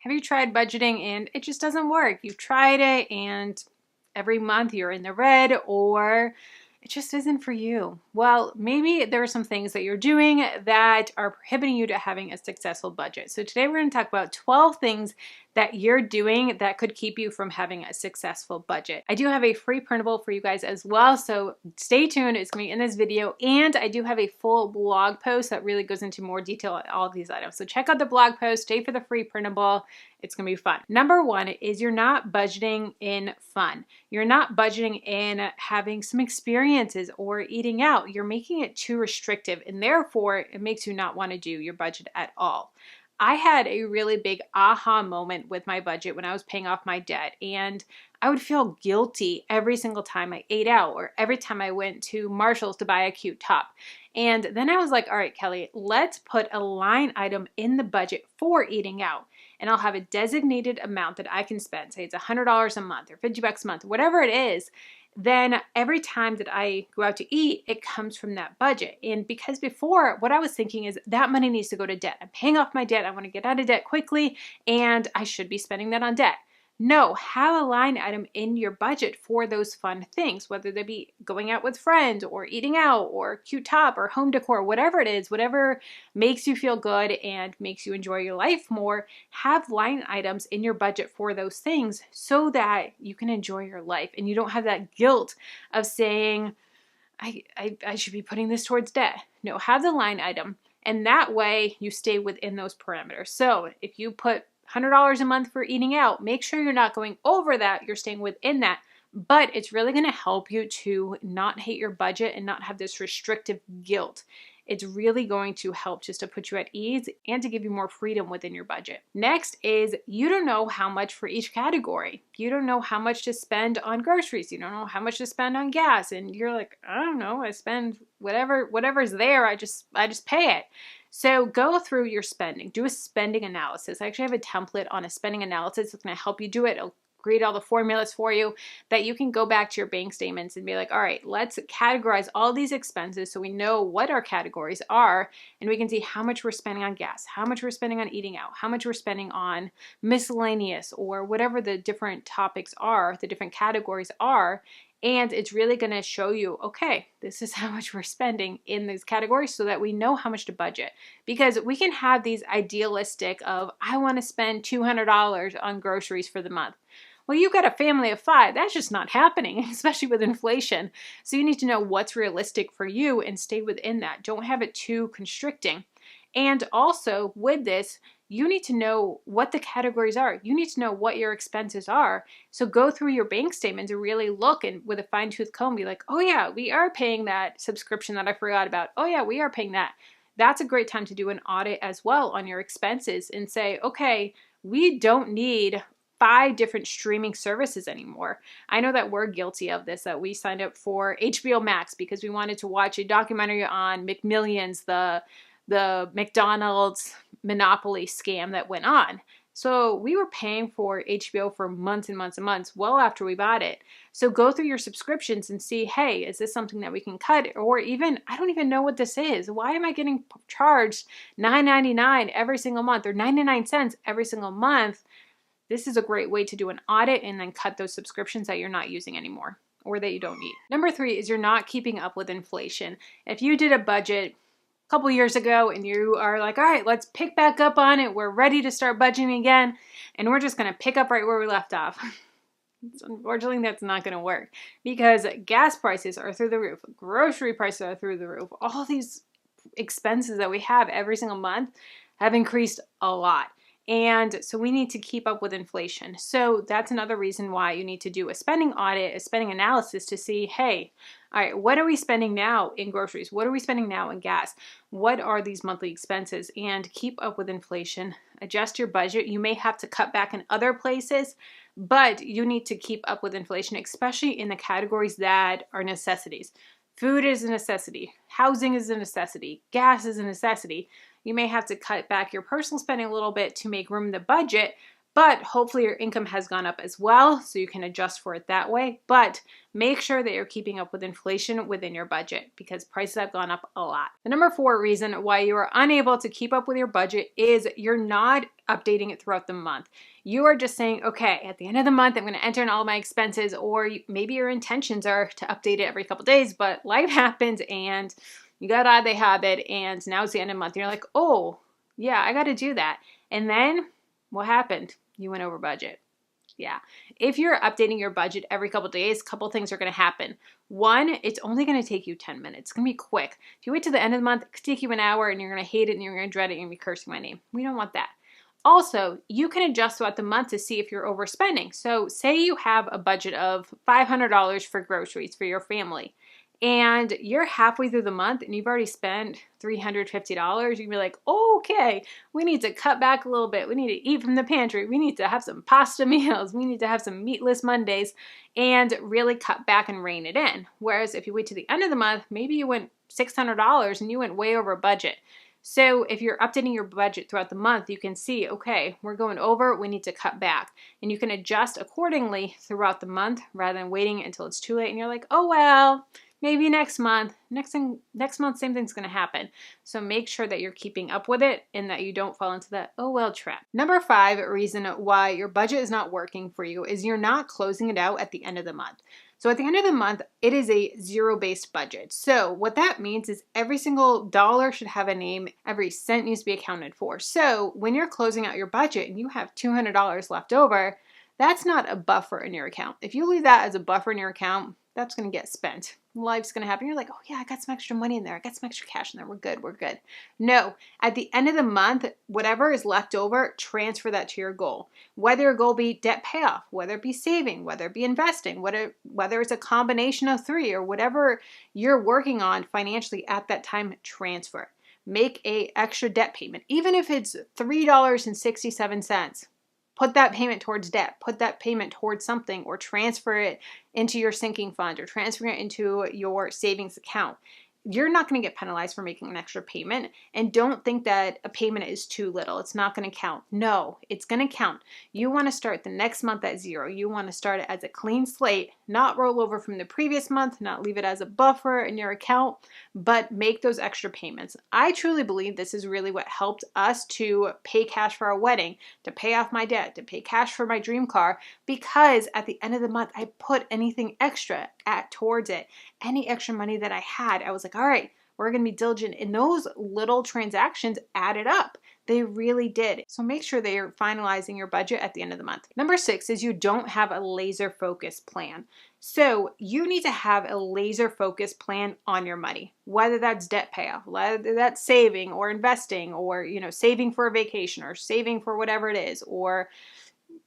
Have you tried budgeting and it just doesn't work? You've tried it and every month you're in the red, or it just isn't for you. Well, maybe there are some things that you're doing that are prohibiting you to having a successful budget. So today we're going to talk about 12 things that you're doing that could keep you from having a successful budget. I do have a free printable for you guys as well, so stay tuned. It's going to be in this video, and I do have a full blog post that really goes into more detail on all of these items. So check out the blog post, stay for the free printable. It's going to be fun. Number one is you're not budgeting in fun. You're not budgeting in having some experiences or eating out. You're making it too restrictive, and therefore it makes you not want to do your budget at all. I had a really big aha moment with my budget when I was paying off my debt, and I would feel guilty every single time I ate out or every time I went to Marshall's to buy a cute top. And then I was like, all right, Kelly, let's put a line item in the budget for eating out. And I'll have a designated amount that I can spend. Say it's $100 a month or $50 a month, whatever it is. Then every time that I go out to eat, it comes from that budget. And because before, what I was thinking is that money needs to go to debt. I'm paying off my debt. I want to get out of debt quickly, and I should be spending that on debt. No, have a line item in your budget for those fun things, whether they be going out with friends or eating out or cute top or home decor, whatever it is, whatever makes you feel good and makes you enjoy your life more. Have line items in your budget for those things so that you can enjoy your life and you don't have that guilt of saying, I should be putting this towards debt. No, have the line item, and that way you stay within those parameters. So if you put $100 a month for eating out, make sure you're not going over that, you're staying within that, but it's really going to help you to not hate your budget and not have this restrictive guilt. It's really going to help just to put you at ease and to give you more freedom within your budget. Next is you don't know how much for each category. You don't know how much to spend on groceries. You don't know how much to spend on gas. And you're like, I don't know, I spend whatever's there, I just pay it. So go through your spending, do a spending analysis. I actually have a template on a spending analysis that's going to help you do it. It'll create all the formulas for you that you can go back to your bank statements and be like, all right, let's categorize all these expenses so we know what our categories are, and we can see how much we're spending on gas, how much we're spending on eating out, how much we're spending on miscellaneous or whatever the different topics are, the different categories are. And it's really going to show you, okay, this is how much we're spending in these categories so that we know how much to budget. Because we can have these idealistic of, I want to spend $200 on groceries for the month. Well, you've got a family of 5. That's just not happening, especially with inflation. So you need to know what's realistic for you and stay within that. Don't have it too constricting. And also with this, you need to know what the categories are. You need to know what your expenses are. So go through your bank statements and really look, and with a fine-tooth comb be like, oh yeah, we are paying that subscription that I forgot about. Oh yeah, we are paying that. That's a great time to do an audit as well on your expenses and say, okay, we don't need 5 different streaming services anymore. I know that we're guilty of this, that we signed up for HBO Max because we wanted to watch a documentary on McMillions, the McDonald's monopoly scam that went on. So we were paying for HBO for months and months and months, well after we bought it. So go through your subscriptions and see, hey, is this something that we can cut? Or even, I don't even know what this is. Why am I getting charged $9.99 every single month or 99 cents every single month? This is a great way to do an audit and then cut those subscriptions that you're not using anymore or that you don't need. Number 3 is you're not keeping up with inflation. If you did a budget couple years ago and you are like, all right, let's pick back up on it. We're ready to start budgeting again. And we're just going to pick up right where we left off. Unfortunately, that's not going to work because gas prices are through the roof. Grocery prices are through the roof. All these expenses that we have every single month have increased a lot. And so we need to keep up with inflation. So that's another reason why you need to do a spending audit, a spending analysis to see, hey, all right, what are we spending now in groceries? What are we spending now in gas? What are these monthly expenses? And keep up with inflation. Adjust your budget. You may have to cut back in other places, but you need to keep up with inflation, especially in the categories that are necessities. Food is a necessity. Housing is a necessity. Gas is a necessity. You may have to cut back your personal spending a little bit to make room in the budget, But hopefully your income has gone up as well, so you can adjust for it that way. But make sure that you're keeping up with inflation within your budget because prices have gone up a lot. The number 4 reason why you are unable to keep up with your budget is you're not updating it throughout the month. You are just saying, okay, at the end of the month, I'm going to enter in all my expenses, or maybe your intentions are to update it every couple days, but life happens and you got out of the habit, and now it's the end of the month. And you're like, oh, yeah, I got to do that. And then what happened? You went over budget. Yeah. If you're updating your budget every couple of days, a couple of things are going to happen. One, it's only going to take you 10 minutes. It's going to be quick. If you wait till the end of the month, it could take you an hour and you're going to hate it and you're going to dread it and you're going to be cursing my name. We don't want that. Also, you can adjust throughout the month to see if you're overspending. So say you have a budget of $500 for groceries for your family, and you're halfway through the month and you've already spent $350, you'd be like, okay, we need to cut back a little bit. We need to eat from the pantry. We need to have some pasta meals. We need to have some meatless Mondays and really cut back and rein it in. Whereas if you wait to the end of the month, maybe you went $600 and you went way over budget. So if you're updating your budget throughout the month, you can see, okay, we're going over, we need to cut back. And you can adjust accordingly throughout the month rather than waiting until it's too late and you're like, oh, well, maybe next month. Next month, same thing's going to happen. So make sure that you're keeping up with it and that you don't fall into that, oh, well, trap. Number 5 reason why your budget is not working for you is you're not closing it out at the end of the month. So at the end of the month, it is a zero-based budget. So what that means is every single dollar should have a name. Every cent needs to be accounted for. So when you're closing out your budget and you have $200 left over, that's not a buffer in your account. If you leave that as a buffer in your account, that's going to get spent. Life's going to happen. You're like, oh yeah, I got some extra money in there. I got some extra cash in there. We're good. We're good. No, at the end of the month, whatever is left over, transfer that to your goal. Whether your goal be debt payoff, whether it be saving, whether it be investing, whether it's a combination of 3 or whatever you're working on financially at that time, transfer. Make a extra debt payment. Even if it's $3.67. Put that payment towards debt, put that payment towards something, or transfer it into your sinking fund or transfer it into your savings account. You're not going to get penalized for making an extra payment, and don't think that a payment is too little. It's not going to count. No, it's going to count. You want to start the next month at 0. You want to start it as a clean slate, not roll over from the previous month, not leave it as a buffer in your account, but make those extra payments. I truly believe this is really what helped us to pay cash for our wedding, to pay off my debt, to pay cash for my dream car, because at the end of the month, I put anything extra towards it. Any extra money that I had, I was like, all right, we're going to be diligent. And those little transactions added up. They really did. So make sure that you're finalizing your budget at the end of the month. Number 6 is you don't have a laser focused plan. So you need to have a laser focused plan on your money, whether that's debt payoff, whether that's saving or investing, or, saving for a vacation or saving for whatever it is, or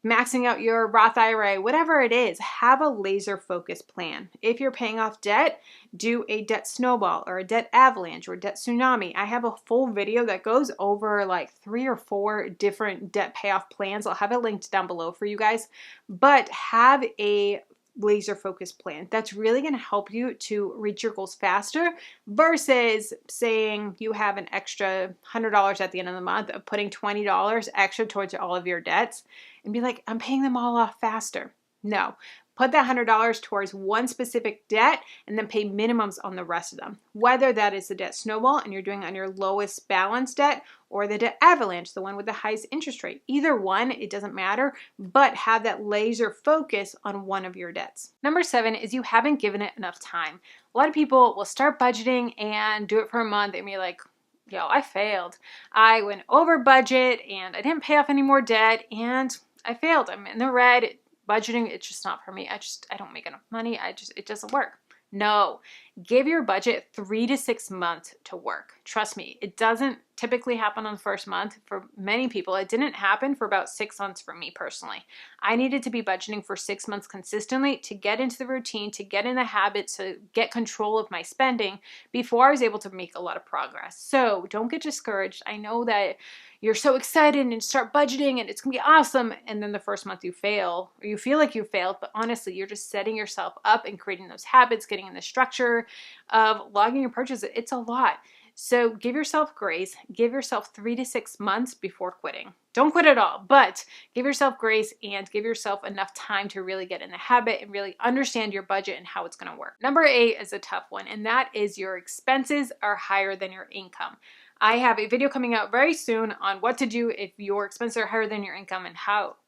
maxing out your Roth IRA, whatever it is, have a laser focused plan. If you're paying off debt, do a debt snowball or a debt avalanche or debt tsunami. I have a full video that goes over like 3 or 4 different debt payoff plans. I'll have it linked down below for you guys, but have a laser focused plan. That's really going to help you to reach your goals faster versus saying you have an extra $100 at the end of the month of putting $20 extra towards all of your debts and be like, I'm paying them all off faster. No, put that $100 towards one specific debt and then pay minimums on the rest of them. Whether that is the debt snowball and you're doing it on your lowest balance debt, or the debt avalanche, the one with the highest interest rate. Either one, it doesn't matter, but have that laser focus on one of your debts. Number 7 is you haven't given it enough time. A lot of people will start budgeting and do it for a month and be like, yo, I failed. I went over budget and I didn't pay off any more debt and I failed. I'm in the red. Budgeting, it's just not for me. I don't make enough money. It doesn't work. No, give your budget 3 to 6 months to work. Trust me, it doesn't typically happen on the first month. For many people, it didn't happen for about 6 months for me personally. I needed to be budgeting for 6 months consistently to get into the routine, to get in the habit, to get control of my spending before I was able to make a lot of progress. So don't get discouraged. I know that you're so excited and start budgeting and it's gonna be awesome, and then the first month you fail, or you feel like you failed, but honestly, you're just setting yourself up and creating those habits, getting in the structure of logging your purchases. It's a lot. So give yourself grace, give yourself 3 to 6 months before quitting. Don't quit at all, but give yourself grace and give yourself enough time to really get in the habit and really understand your budget and how it's going to work. Number 8 is a tough one, and that is your expenses are higher than your income. I have a video coming out very soon on what to do if your expenses are higher than your income and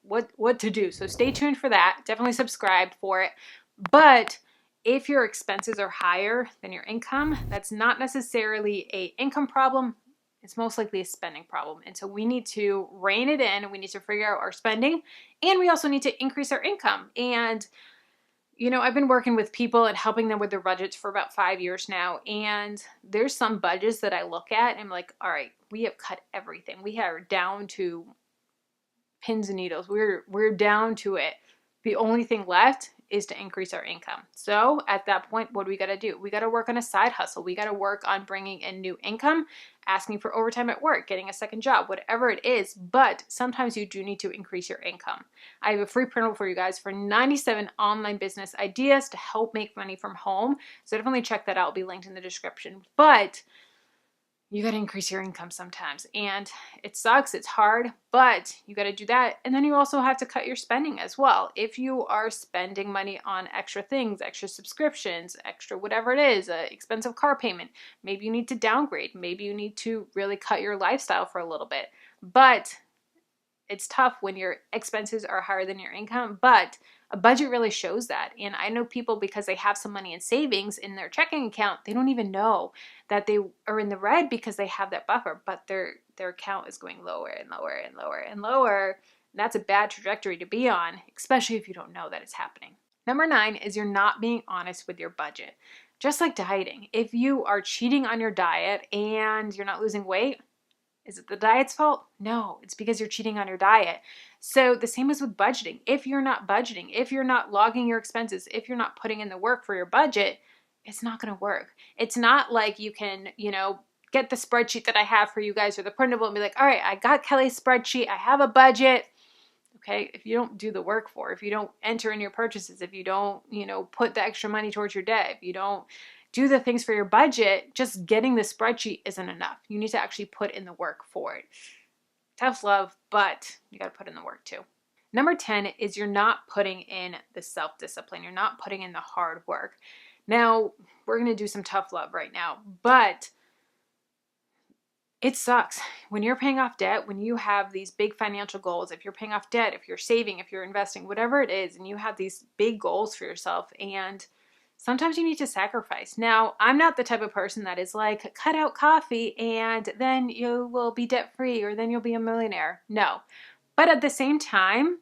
what to do. So stay tuned for that. Definitely subscribe for it. But if your expenses are higher than your income, that's not necessarily an income problem. It's most likely a spending problem. And so we need to rein it in, and we need to figure out our spending, and we also need to increase our income. And, you know, I've been working with people and helping them with their budgets for about 5 years now. And there's some budgets that I look at and I'm like, all right, we have cut everything. We are down to pins and needles. We're down to it. The only thing left is to increase our income. So at that point, what do we got to do? We got to work on a side hustle. We got to work on bringing in new income, asking for overtime at work, getting a second job, whatever it is. But sometimes you do need to increase your income. I have a free printable for you guys for 97 online business ideas to help make money from home. So definitely check that out. It'll be linked in the description. But you got to increase your income sometimes, and it sucks. It's hard, but you got to do that. And then you also have to cut your spending as well. If you are spending money on extra things, extra subscriptions, extra whatever it is, an expensive car payment, maybe you need to downgrade. Maybe you need to really cut your lifestyle for a little bit. But it's tough when your expenses are higher than your income, but a budget really shows that. And I know people, because they have some money in savings in their checking account, they don't even know that they are in the red because they have that buffer, but their account is going lower and lower and lower and lower. And that's a bad trajectory to be on, especially if you don't know that it's happening. Number 9 is you're not being honest with your budget. Just like dieting, if you are cheating on your diet and you're not losing weight, is it the diet's fault? No, it's because you're cheating on your diet. So the same is with budgeting. If you're not budgeting, if you're not logging your expenses, if you're not putting in the work for your budget, it's not going to work. It's not like you can, get the spreadsheet that I have for you guys or the printable and be like, all right, I got Kelly's spreadsheet. I have a budget. Okay. If you don't do the work for, if you don't enter in your purchases, if you don't, put the extra money towards your debt, if you don't do the things for your budget, just getting the spreadsheet isn't enough. You need to actually put in the work for it. Tough love, but you got to put in the work too. Number 10 is you're not putting in the self-discipline. You're not putting in the hard work. Now, we're going to do some tough love right now, but it sucks. When you're paying off debt, when you have these big financial goals, if you're paying off debt, if you're saving, if you're investing, whatever it is, and you have these big goals for yourself, and sometimes you need to sacrifice. Now, I'm not the type of person that is like, cut out coffee and then you will be debt-free or then you'll be a millionaire. No. But at the same time,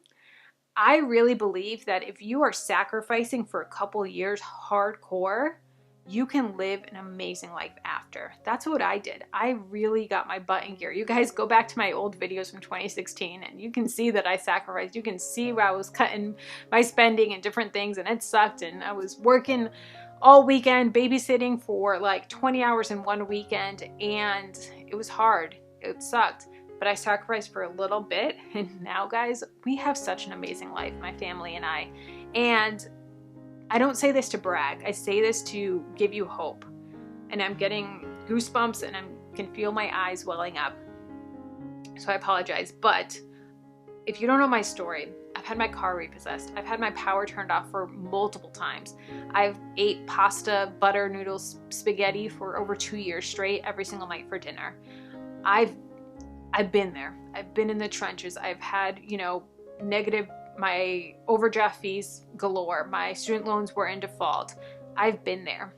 I really believe that if you are sacrificing for a couple years hardcore, you can live an amazing life after. That's what I did. I really got my butt in gear. You guys go back to my old videos from 2016 and you can see that I sacrificed. You can see where I was cutting my spending and different things, and it sucked. And I was working all weekend, babysitting for like 20 hours in one weekend, and it was hard. It sucked. But I sacrificed for a little bit, and now, guys, we have such an amazing life, my family and I. And I don't say this to brag. I say this to give you hope. And I'm getting goosebumps and I can feel my eyes welling up. So I apologize. But if you don't know my story, I've had my car repossessed. I've had my power turned off for multiple times. I've ate pasta, butter, noodles, spaghetti for over 2 years straight every single night for dinner. I've been there. I've been in the trenches. I've had, negative, my overdraft fees galore. My student loans were in default. I've been there.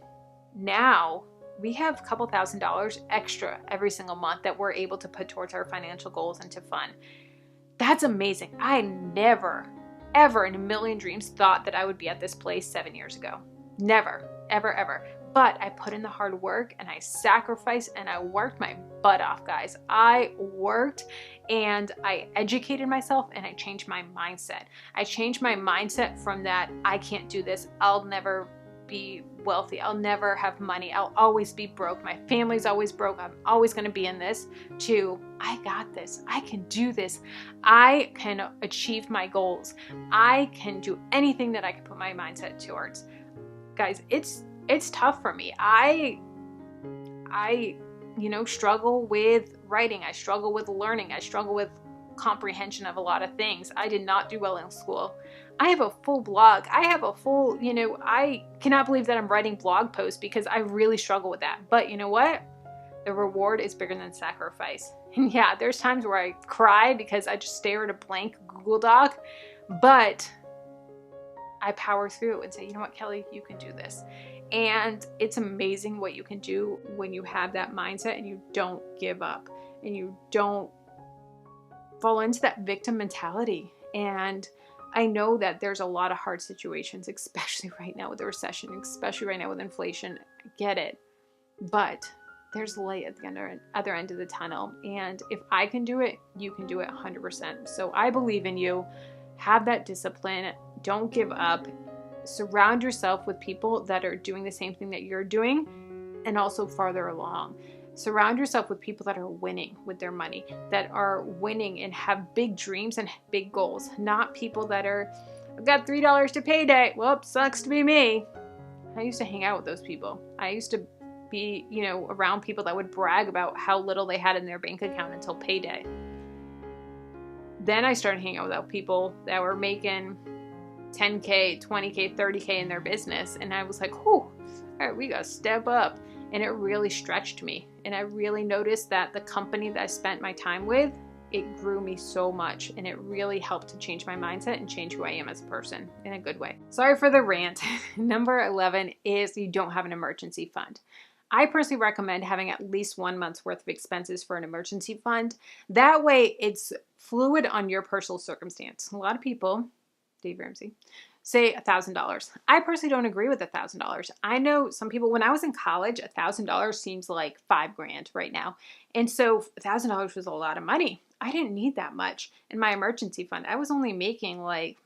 Now we have a couple $1,000s extra every single month that we're able to put towards our financial goals and to fund. That's amazing. I never, ever in a million dreams thought that I would be at this place 7 years ago. Never, ever, ever. But I put in the hard work and I sacrificed and I worked my butt off, guys. I worked and I educated myself and I changed my mindset. I changed my mindset from that I can't do this, I'll never be wealthy, I'll never have money, I'll always be broke, my family's always broke, I'm always going to be in this, to I got this, I can do this, I can achieve my goals, I can do anything that I can put my mindset towards. Guys, it's tough for me. I struggle with writing. I struggle with learning. I struggle with comprehension of a lot of things. I did not do well in school. I have a full blog. I have a full, I cannot believe that I'm writing blog posts because I really struggle with that. But you know what? The reward is bigger than sacrifice. And yeah, there's times where I cry because I just stare at a blank Google Doc, but I power through and say, you know what, Kelly, you can do this. And it's amazing what you can do when you have that mindset and you don't give up and you don't fall into that victim mentality. And I know that there's a lot of hard situations, especially right now with the recession, especially right now with inflation. I get it. But there's light at the other end of the tunnel. And if I can do it, you can do it 100%. So I believe in you. Have that discipline. Don't give up. Surround yourself with people that are doing the same thing that you're doing and also farther along. Surround yourself with people that are winning with their money, that are winning and have big dreams and big goals, not people that are, I've got $3 to payday. Whoops, sucks to be me. I used to hang out with those people. I used to be, around people that would brag about how little they had in their bank account until payday. Then I started hanging out with people that were making $10K, $20K, $30K in their business. And I was like, whew, all right, we got to step up. And it really stretched me. And I really noticed that the company that I spent my time with, it grew me so much. And it really helped to change my mindset and change who I am as a person in a good way. Sorry for the rant. Number 11 is you don't have an emergency fund. I personally recommend having at least 1 month's worth of expenses for an emergency fund. That way it's fluid on your personal circumstance. A lot of people, Dave Ramsey, say $1,000. I personally don't agree with $1,000. I know some people, when I was in college, $1,000 seems like $5,000 right now. And so $1,000 was a lot of money. I didn't need that much in my emergency fund. I was only making like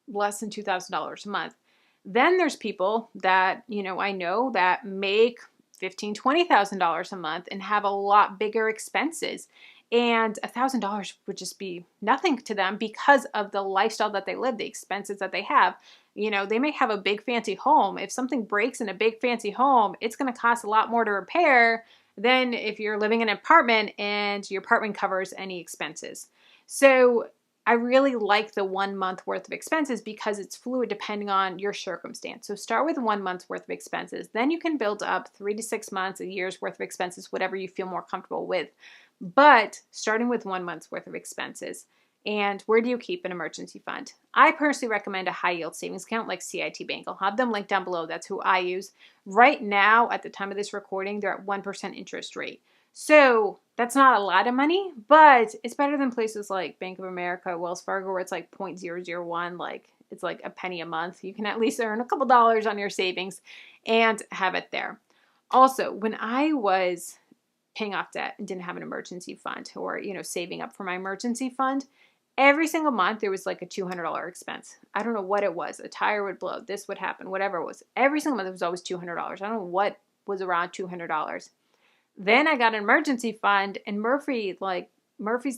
less than $2,000 a month. Then there's people that, I know that make $15,000, $20,000 a month and have a lot bigger expenses. And $1,000 would just be nothing to them because of the lifestyle that they live, the expenses that they have. They may have a big fancy home. If something breaks in a big fancy home, it's going to cost a lot more to repair than if you're living in an apartment and your apartment covers any expenses. So I really like the 1 month worth of expenses because it's fluid depending on your circumstance. So start with 1 month's worth of expenses. Then you can build up 3 to 6 months, a year's worth of expenses, whatever you feel more comfortable with. But starting with 1 month's worth of expenses. And where do you keep an emergency fund? I personally recommend a high yield savings account like CIT Bank. I'll have them linked down below. That's who I use. Right now, at the time of this recording, they're at 1% interest rate. So that's not a lot of money, but it's better than places like Bank of America, Wells Fargo, where it's like 0.001, like it's like a penny a month. You can at least earn a couple dollars on your savings and have it there. Also, when I was paying off debt and didn't have an emergency fund or, saving up for my emergency fund, every single month there was like a $200 expense. I don't know what it was. A tire would blow, this would happen, whatever it was. Every single month it was always $200. I don't know what was around $200. Then I got an emergency fund and Murphy's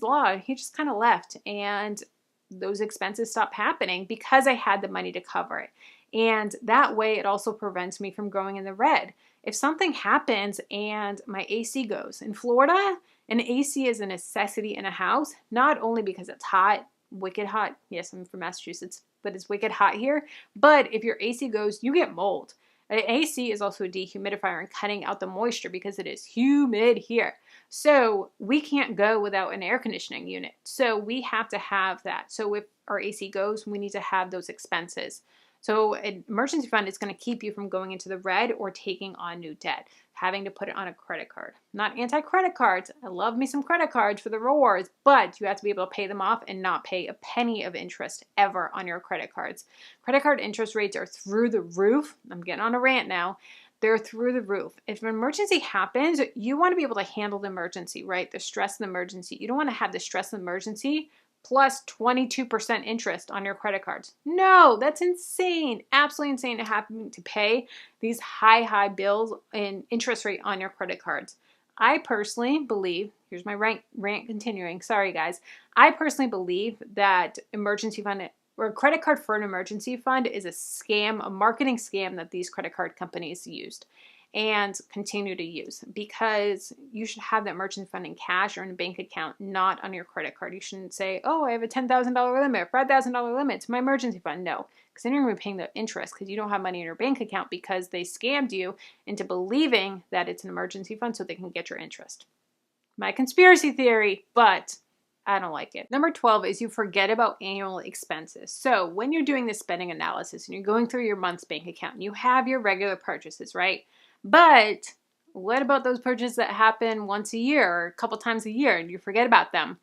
Law, he just kind of left and those expenses stopped happening because I had the money to cover it. And that way it also prevents me from going in the red. If something happens and my AC goes, in Florida, an AC is a necessity in a house, not only because it's hot, wicked hot. Yes, I'm from Massachusetts, but it's wicked hot here. But if your AC goes, you get mold. An AC is also a dehumidifier and cutting out the moisture because it is humid here. So we can't go without an air conditioning unit. So we have to have that. So if our AC goes, we need to have those expenses. So an emergency fund is going to keep you from going into the red or taking on new debt, having to put it on a credit card. Not anti-credit cards. I love me some credit cards for the rewards, but you have to be able to pay them off and not pay a penny of interest ever on your credit cards. Credit card interest rates are through the roof. I'm getting on a rant now. They're through the roof. If an emergency happens, you want to be able to handle the emergency, right? The stress of the emergency. You don't want to have the stress of the emergency plus 22% interest on your credit cards. No, that's insane. Absolutely insane to having to pay these high bills and interest rate on your credit cards. I personally believe, here's my rant continuing, sorry guys. I personally believe that emergency fund or a credit card for an emergency fund is a scam, a marketing scam that these credit card companies used. and continue to use, because you should have that emergency fund in cash or in a bank account, not on your credit card. You shouldn't say, oh, I have a $10,000 limit, $5,000 limit, it's my emergency fund. No, because then you're going to be paying the interest because you don't have money in your bank account because they scammed you into believing that it's an emergency fund so they can get your interest. My conspiracy theory, but I don't like it. Number 12 is you forget about annual expenses. So when you're doing this spending analysis and you're going through your month's bank account, and you have your regular purchases, right? But what about those purchases that happen once a year or a couple times a year and you forget about them?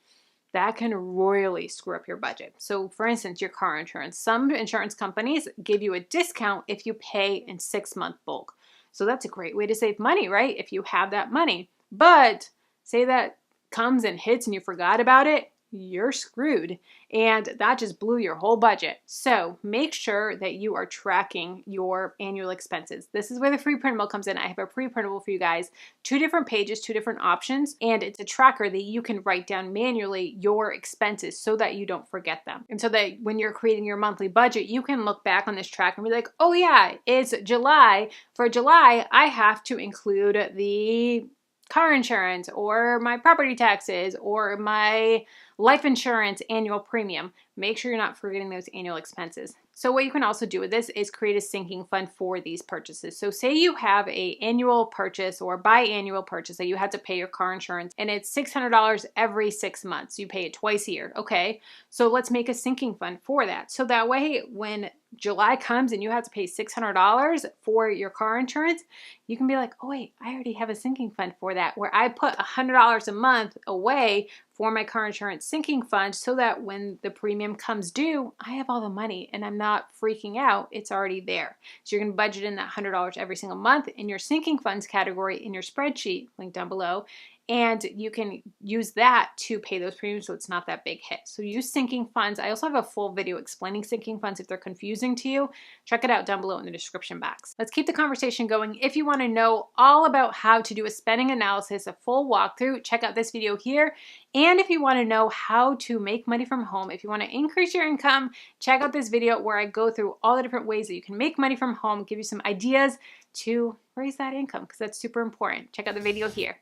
That can royally screw up your budget. So for instance, your car insurance. Some insurance companies give you a discount if you pay in 6-month bulk. So that's a great way to save money, right? If you have that money. But say that comes and hits and you forgot about it, you're screwed. And that just blew your whole budget. So make sure that you are tracking your annual expenses. This is where the free printable comes in. I have a pre-printable for you guys, 2 different pages, 2 different options, and it's a tracker that you can write down manually your expenses so that you don't forget them. And so that when you're creating your monthly budget, you can look back on this track and be like, oh yeah, it's July. For July, I have to include the car insurance or my property taxes or my life insurance annual premium. Make sure you're not forgetting those annual expenses. So what you can also do with this is create a sinking fund for these purchases. So say you have a annual purchase or biannual purchase that you had to pay your car insurance and it's $600 every 6 months. You pay it twice a year. Okay, so let's make a sinking fund for that. So that way when July comes and you have to pay $600 for your car insurance, you can be like, oh wait, I already have a sinking fund for that, where I put $100 a month away for my car insurance sinking fund so that when the premium comes due, I have all the money and I'm not freaking out. It's already there. So you're going to budget in that $100 every single month in your sinking funds category in your spreadsheet, link down below. And you can use that to pay those premiums so it's not that big hit. So use sinking funds. I also have a full video explaining sinking funds if they're confusing to you. Check it out down below in the description box. Let's keep the conversation going. If you want to know all about how to do a spending analysis, a full walkthrough, check out this video here. And if you want to know how to make money from home, if you want to increase your income, check out this video where I go through all the different ways that you can make money from home, give you some ideas to raise that income because that's super important. Check out the video here.